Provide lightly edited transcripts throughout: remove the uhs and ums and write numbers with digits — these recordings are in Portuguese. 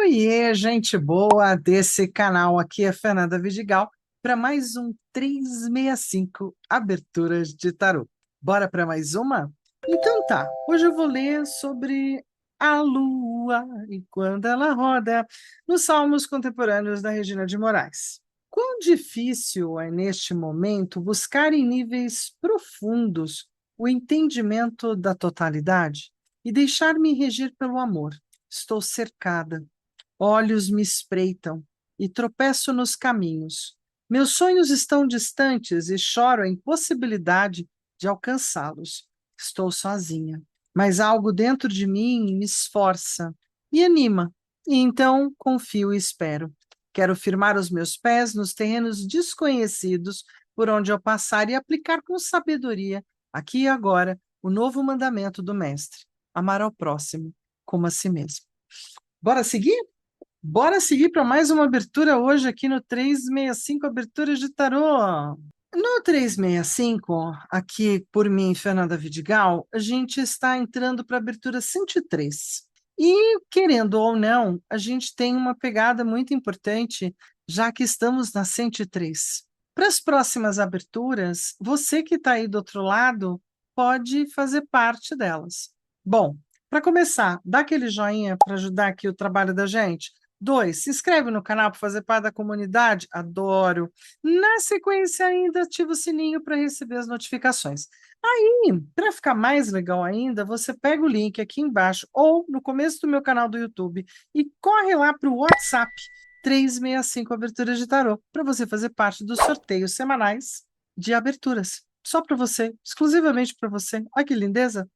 Oiê, gente boa desse canal. Aqui é Fernanda Vidigal para mais um 365 Aberturas de Tarô. Bora para mais uma? Então tá, hoje eu vou ler sobre a Lua e quando ela roda nos Salmos Contemporâneos da Regina de Moraes. Quão difícil é neste momento buscar em níveis profundos o entendimento da totalidade e deixar-me regir pelo amor. Estou cercada. Olhos me espreitam e tropeço nos caminhos. Meus sonhos estão distantes e choro a impossibilidade de alcançá-los. Estou sozinha, mas algo dentro de mim me esforça e anima, e então confio e espero. Quero firmar os meus pés nos terrenos desconhecidos por onde eu passar e aplicar com sabedoria, aqui e agora, o novo mandamento do Mestre: amar ao próximo como a si mesmo. Bora seguir? Bora seguir para mais uma abertura hoje aqui no 365 Aberturas de Tarô. No 365, aqui por mim, Fernanda Vidigal, a gente está entrando para a abertura 103. E, querendo ou não, a gente tem uma pegada muito importante, já que estamos na 103. Para as próximas aberturas, você que está aí do outro lado pode fazer parte delas. Bom, para começar, dá aquele joinha para ajudar aqui o trabalho da gente. 2, se inscreve no canal para fazer parte da comunidade. Adoro. Na sequência, ainda ativa o sininho para receber as notificações. Aí, para ficar mais legal ainda, você pega o link aqui embaixo ou no começo do meu canal do YouTube e corre lá para o WhatsApp 365 Aberturas de Tarô para você fazer parte dos sorteios semanais de aberturas. Só para você, exclusivamente para você. Olha que lindeza.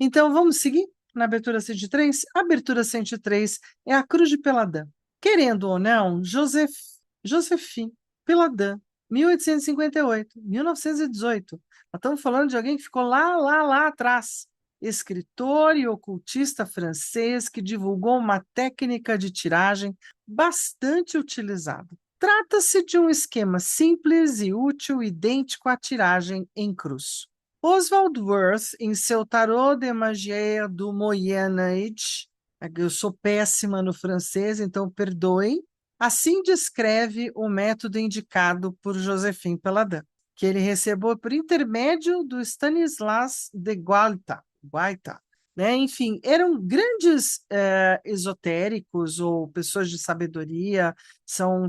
Então, vamos seguir na abertura 103? A abertura 103 é a Cruz de Peladã. Querendo ou não, Josephine Peladã, 1858, 1918. Nós estamos falando de alguém que ficou lá atrás. Escritor e ocultista francês que divulgou uma técnica de tiragem bastante utilizada. Trata-se de um esquema simples e útil, idêntico à tiragem em cruz. Oswald Wirth, em seu Tarot de Magie do Moyen Age, eu sou péssima no francês, então perdoem, assim descreve o método indicado por Josephine Peladin, que ele recebeu por intermédio do Stanislas de Guaita, né? Enfim, eram grandes esotéricos ou pessoas de sabedoria, são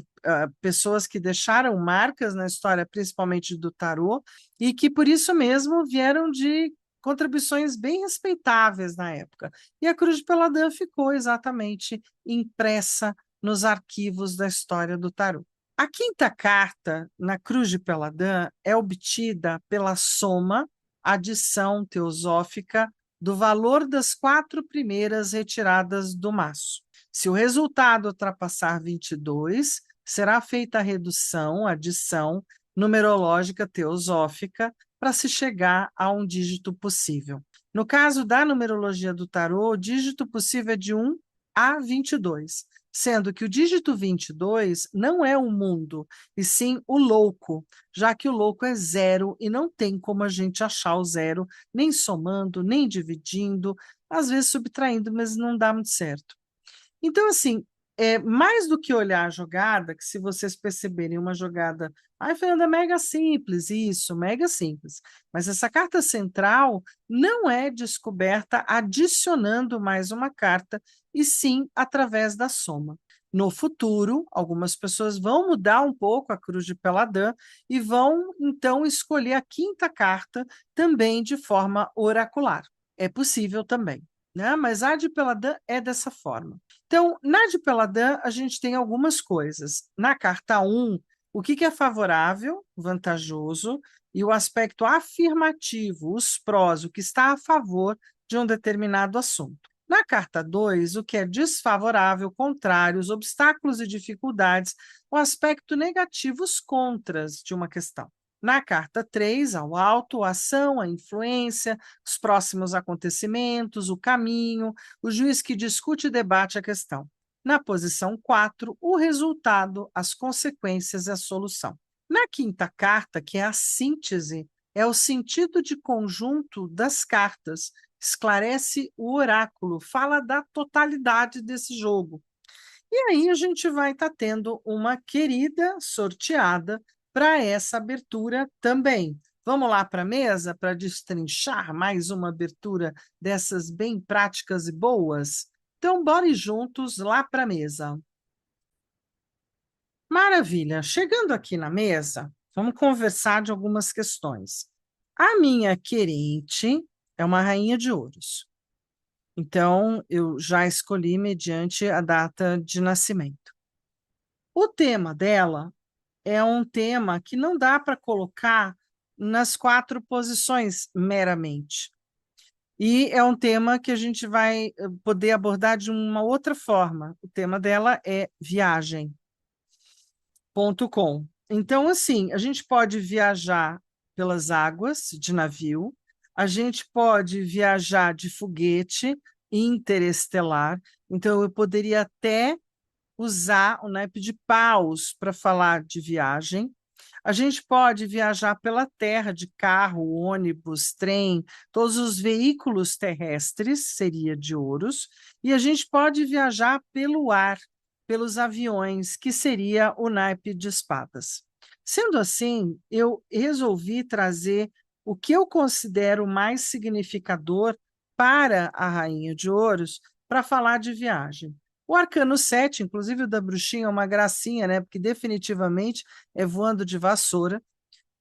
pessoas que deixaram marcas na história, principalmente do tarô, e que por isso mesmo vieram de contribuições bem respeitáveis na época. E a Cruz de Peladã ficou exatamente impressa nos arquivos da história do tarô. A quinta carta na Cruz de Peladã é obtida pela soma, adição teosófica do valor das 4 primeiras retiradas do maço. Se o resultado ultrapassar 22, será feita a redução, adição numerológica teosófica para se chegar a um dígito possível. No caso da numerologia do tarô, o dígito possível é de 1 a 22, sendo que o dígito 22 não é o mundo, e sim o louco, já que o louco é zero e não tem como a gente achar o zero, nem somando, nem dividindo, às vezes subtraindo, mas não dá muito certo. Então, assim, mais do que olhar a jogada, que se vocês perceberem uma jogada, ai, Fernanda, mega simples, isso, mega simples. Mas essa carta central não é descoberta adicionando mais uma carta, e sim através da soma. No futuro, algumas pessoas vão mudar um pouco a Cruz de Peladã e vão, então, escolher a quinta carta também de forma oracular. É possível também, né? Mas a de Peladã é dessa forma. Então, na de Peladã, a gente tem algumas coisas. Na carta 1, o que é favorável, vantajoso, e o aspecto afirmativo, os prós, o que está a favor de um determinado assunto. Na carta 2, o que é desfavorável, contrário, os obstáculos e dificuldades, o aspecto negativo, os contras de uma questão. Na carta 3, ao alto, a ação, a influência, os próximos acontecimentos, o caminho, o juiz que discute e debate a questão. Na posição 4, o resultado, as consequências e a solução. Na quinta carta, que é a síntese, é o sentido de conjunto das cartas, esclarece o oráculo, fala da totalidade desse jogo. E aí a gente vai estar tendo uma querida sorteada para essa abertura também. Vamos lá para a mesa para destrinchar mais uma abertura dessas bem práticas e boas? Então, bora ir juntos lá para a mesa. Maravilha! Chegando aqui na mesa, vamos conversar de algumas questões. A minha querente é uma rainha de ouros. Então, eu já escolhi mediante a data de nascimento. O tema dela é um tema que não dá para colocar nas 4 posições meramente. E é um tema que a gente vai poder abordar de uma outra forma. O tema dela é viagem. .com. Então, assim, a gente pode viajar pelas águas de navio, a gente pode viajar de foguete interestelar. Então, eu poderia até usar o naipe de paus para falar de viagem. A gente pode viajar pela terra de carro, ônibus, trem, todos os veículos terrestres, seria de ouros, e a gente pode viajar pelo ar, pelos aviões, que seria o naipe de espadas. Sendo assim, eu resolvi trazer o que eu considero mais significador para a Rainha de Ouros para falar de viagem. O arcano 7, inclusive o da bruxinha, é uma gracinha, né? Porque definitivamente é voando de vassoura.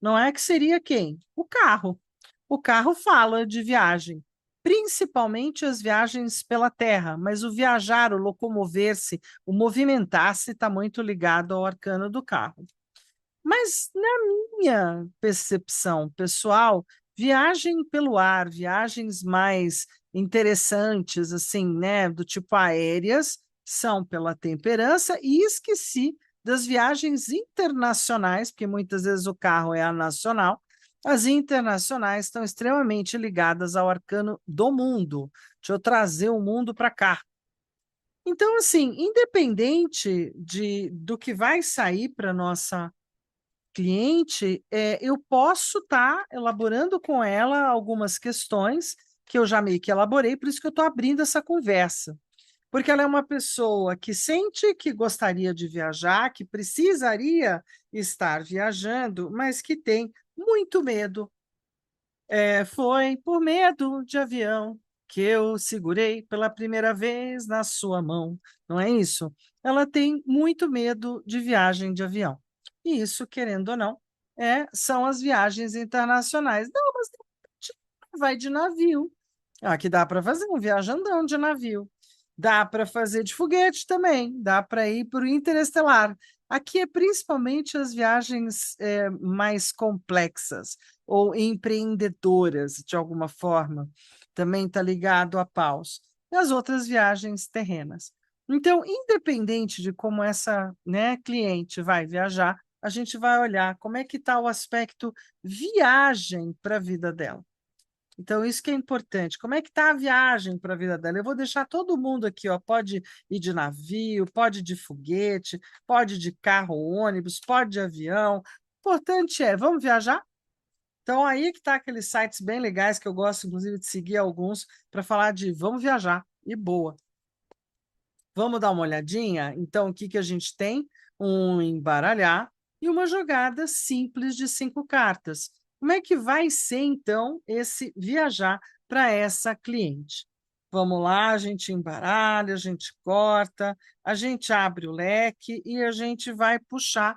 Não é que seria quem? O carro. O carro fala de viagem, principalmente as viagens pela terra, mas o viajar, o locomover-se, o movimentar-se está muito ligado ao arcano do carro. Mas, na minha percepção pessoal, viagem pelo ar, viagens mais interessantes, assim, né, do tipo aéreas, são pela temperança, e esqueci das viagens internacionais, porque muitas vezes o carro é a nacional, as internacionais estão extremamente ligadas ao arcano do mundo, de eu trazer o mundo para cá. Então, assim, independente do que vai sair para nossa cliente, eu posso estar elaborando com ela algumas questões que eu já meio que elaborei, por isso que eu estou abrindo essa conversa. Porque ela é uma pessoa que sente que gostaria de viajar, que precisaria estar viajando, mas que tem muito medo. Foi por medo de avião que eu segurei pela primeira vez na sua mão, não é isso? Ela tem muito medo de viagem de avião. E isso, querendo ou não, são as viagens internacionais. Não, mas de repente vai de navio. Aqui dá para fazer um viajandão de navio. Dá para fazer de foguete também, dá para ir para o interestelar. Aqui é principalmente as viagens mais complexas ou empreendedoras, de alguma forma, também está ligado a paus, e as outras viagens terrenas. Então, independente de como essa, né, cliente vai viajar, a gente vai olhar como é que está o aspecto viagem para a vida dela. Então, isso que é importante. Como é que está a viagem para a vida dela? Eu vou deixar todo mundo aqui, ó, pode ir de navio, pode ir de foguete, pode ir de carro, ônibus, pode ir de avião. O importante vamos viajar? Então, aí que está aqueles sites bem legais que eu gosto, inclusive, de seguir alguns para falar de vamos viajar, e boa. Vamos dar uma olhadinha? Então, o que, que a gente tem? Um embaralhar e uma jogada simples de 5 cartas. Como é que vai ser, então, esse viajar para essa cliente? Vamos lá, a gente embaralha, a gente corta, a gente abre o leque e a gente vai puxar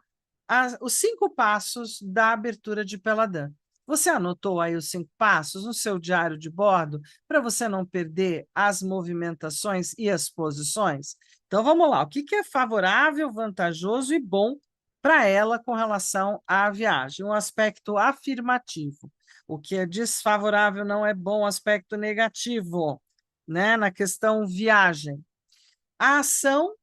os 5 passos da abertura de Peladã. Você anotou aí os 5 passos no seu diário de bordo para você não perder as movimentações e as posições? Então vamos lá, o que é favorável, vantajoso e bom para ela com relação à viagem? Um aspecto afirmativo. O que é desfavorável não é bom, aspecto negativo, né? Na questão viagem. A ação,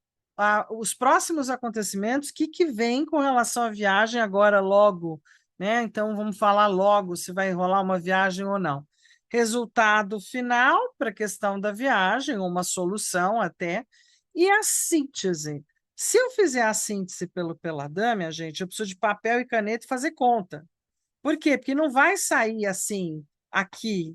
os próximos acontecimentos, o que vem com relação à viagem agora logo, né? Então vamos falar logo se vai rolar uma viagem ou não. Resultado final para a questão da viagem, uma solução até, e a síntese. Se eu fizer a síntese pelo Peladã, minha gente, eu preciso de papel e caneta e fazer conta. Por quê? Porque não vai sair assim aqui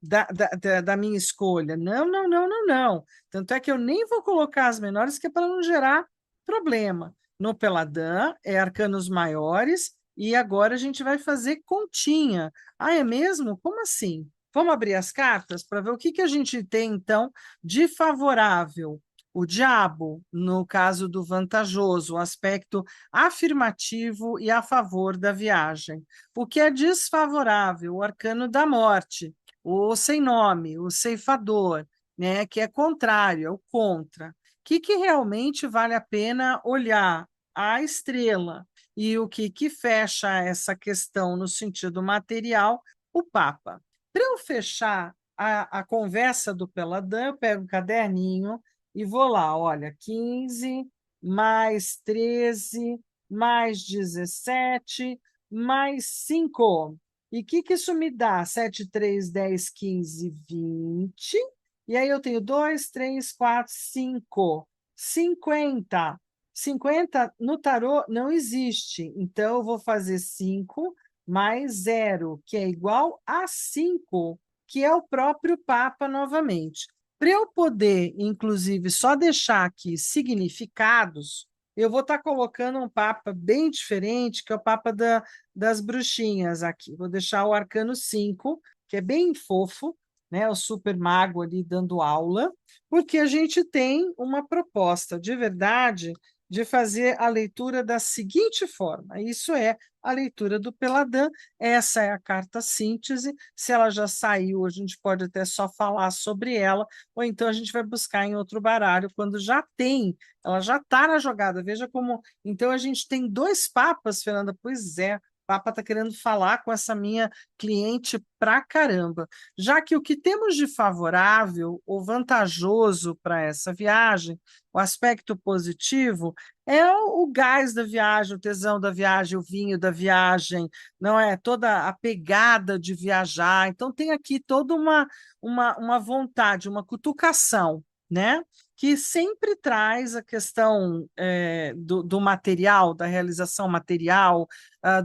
da minha escolha. Não, não, não, não, não. Tanto é que eu nem vou colocar as menores, que é para não gerar problema. No Peladã é arcanos maiores e agora a gente vai fazer continha. Ah, é mesmo? Como assim? Vamos abrir as cartas para ver o que a gente tem, então, de favorável. O diabo, no caso do vantajoso, o aspecto afirmativo e a favor da viagem. O que é desfavorável, o arcano da morte, o sem nome, o ceifador, né, que é contrário, é o contra. O que realmente vale a pena olhar? A estrela. E o que fecha essa questão no sentido material? O Papa. Para eu fechar a conversa do Peladã, eu pego um caderninho e vou lá, olha, 15 mais 13 mais 17 mais 5. E o que isso me dá? 7, 3, 10, 15, 20. E aí eu tenho 2, 3, 4, 5. 50. 50 no tarô não existe. Então, eu vou fazer 5 mais 0, que é igual a 5, que é o próprio Papa novamente. Para eu poder, inclusive, só deixar aqui significados, eu vou estar colocando um Papa bem diferente, que é o Papa das bruxinhas aqui. Vou deixar o arcano 5, que é bem fofo, né? O super mago ali dando aula, porque a gente tem uma proposta de verdade de fazer a leitura da seguinte forma: isso é a leitura do Peladã, essa é a carta síntese. Se ela já saiu, a gente pode até só falar sobre ela, ou então a gente vai buscar em outro baralho, quando já tem, ela já está na jogada. Veja como. Então a gente tem dois papas, Fernanda. Pois é, o Papa está querendo falar com essa minha cliente pra caramba. Já que o que temos de favorável ou vantajoso para essa viagem, o aspecto positivo, é o gás da viagem, o tesão da viagem, o vinho da viagem, não é? Toda a pegada de viajar. Então, tem aqui toda uma vontade, uma cutucação, né? Que sempre traz a questão do material, da realização material,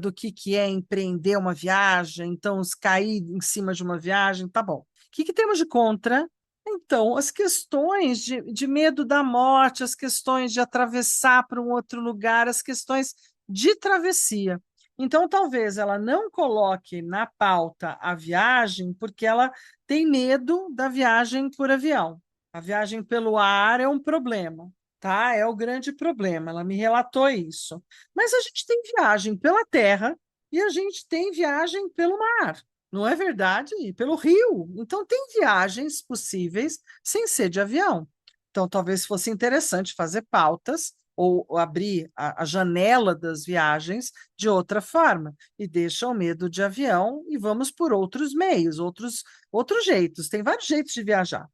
do que é empreender uma viagem, então, cair em cima de uma viagem, tá bom. O que temos de contra? Então, as questões de medo da morte, as questões de atravessar para um outro lugar, as questões de travessia. Então, talvez ela não coloque na pauta a viagem, porque ela tem medo da viagem por avião. A viagem pelo ar é um problema, tá? É o grande problema. Ela me relatou isso. Mas a gente tem viagem pela terra e a gente tem viagem pelo mar. Não é verdade? E pelo rio. Então, tem viagens possíveis sem ser de avião. Então, talvez fosse interessante fazer pautas ou abrir a janela das viagens de outra forma. E deixa o medo de avião e vamos por outros meios, outros jeitos. Tem vários jeitos de viajar.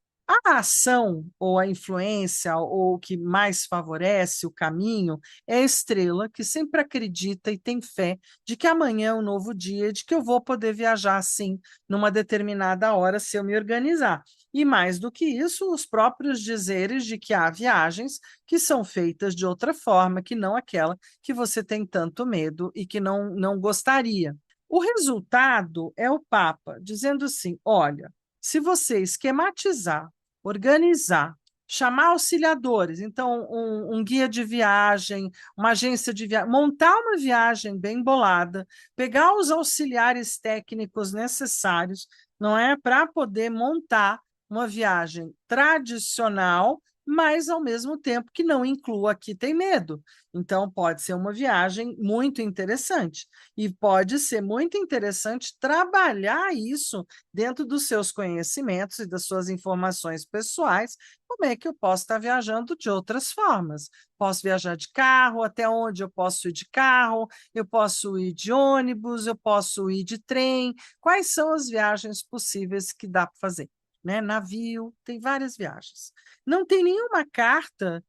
A ação ou a influência ou o que mais favorece o caminho é a estrela que sempre acredita e tem fé de que amanhã é um novo dia, de que eu vou poder viajar sim, numa determinada hora, se eu me organizar. E mais do que isso, os próprios dizeres de que há viagens que são feitas de outra forma, que não aquela que você tem tanto medo e que não gostaria. O resultado é o Papa dizendo assim: olha, se você esquematizar, organizar, chamar auxiliadores, então um guia de viagem, uma agência de viagem, montar uma viagem bem bolada, pegar os auxiliares técnicos necessários, não é, para poder montar uma viagem tradicional, mas ao mesmo tempo que não inclua aqui tem medo. Então pode ser uma viagem muito interessante e pode ser muito interessante trabalhar isso dentro dos seus conhecimentos e das suas informações pessoais. Como é que eu posso estar viajando de outras formas? Posso viajar de carro, até onde eu posso ir de carro, eu posso ir de ônibus, eu posso ir de trem. Quais são as viagens possíveis que dá para fazer? Né? Navio, tem várias viagens. Não tem nenhuma carta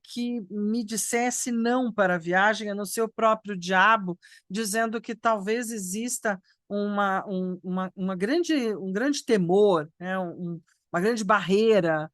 que me dissesse não para a viagem, a não ser o próprio diabo, dizendo que talvez exista um grande temor, né? Uma grande barreira,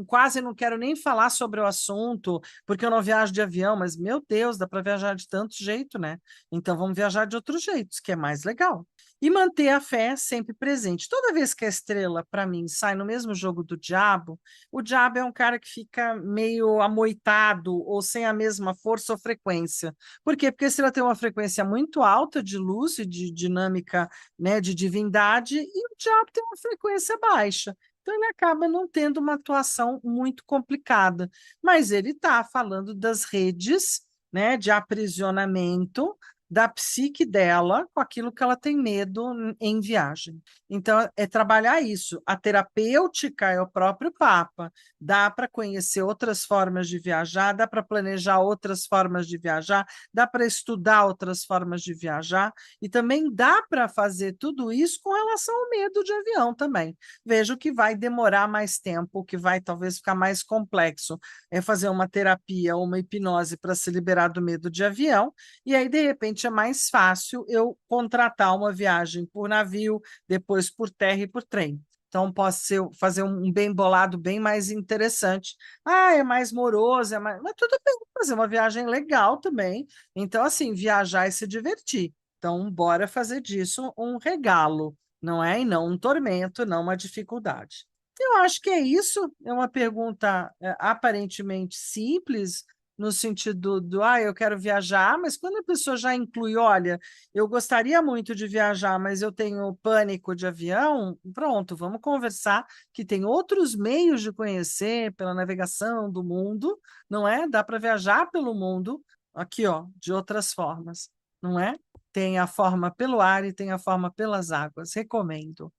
quase não quero nem falar sobre o assunto, porque eu não viajo de avião, mas, meu Deus, dá para viajar de tanto jeito, né? Então vamos viajar de outros jeitos, que é mais legal. e manter a fé sempre presente. Toda vez que a estrela, para mim, sai no mesmo jogo do diabo, o diabo é um cara que fica meio amoitado ou sem a mesma força ou frequência. Por quê? Porque a estrela tem uma frequência muito alta de luz e de dinâmica, né, de divindade, e o diabo tem uma frequência baixa. Então, ele acaba não tendo uma atuação muito complicada. Mas ele está falando das redes, né, de aprisionamento da psique dela com aquilo que ela tem medo em viagem. Então, é trabalhar isso. A terapêutica é o próprio Papa. Dá para conhecer outras formas de viajar, dá para planejar outras formas de viajar, dá para estudar outras formas de viajar, e também dá para fazer tudo isso com relação ao medo de avião também. Vejo que vai demorar mais tempo, que vai talvez ficar mais complexo é fazer uma terapia ou uma hipnose para se liberar do medo de avião, e aí, de repente, é mais fácil eu contratar uma viagem por navio, depois por terra e por trem. Então, posso fazer um bem bolado bem mais interessante. Ah, é mais moroso, mas tudo bem, fazer uma viagem legal também. Então, assim, viajar e se divertir. Então, bora fazer disso um regalo, não é? E não um tormento, não uma dificuldade. Eu acho que é isso. É uma pergunta aparentemente simples, no sentido do, eu quero viajar, mas quando a pessoa já inclui, olha, eu gostaria muito de viajar, mas eu tenho pânico de avião, pronto, vamos conversar, que tem outros meios de conhecer pela navegação do mundo, não é? Dá para viajar pelo mundo, aqui, ó, de outras formas, não é? Tem a forma pelo ar e tem a forma pelas águas, recomendo.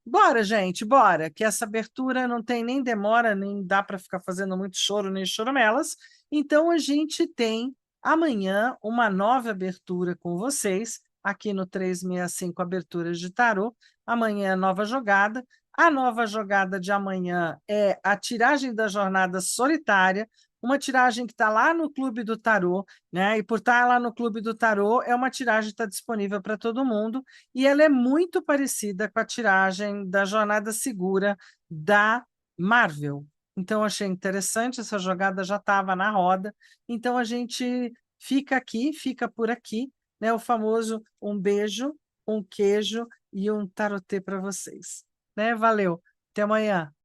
Bora, gente, bora, que essa abertura não tem nem demora, nem dá para ficar fazendo muito choro nem choromelas. Então, a gente tem amanhã uma nova abertura com vocês, aqui no 365 Aberturas de Tarô. Amanhã é nova jogada. A nova jogada de amanhã é a tiragem da jornada solitária, uma tiragem que está lá no Clube do Tarô, né? E por estar lá no Clube do Tarô, é uma tiragem que está disponível para todo mundo e ela é muito parecida com a tiragem da Jornada Segura da Marvel. Então, achei interessante, essa jogada já estava na roda. Então, a gente fica aqui, fica por aqui, né? O famoso um beijo, um queijo e um tarotê para vocês. Né? Valeu, até amanhã.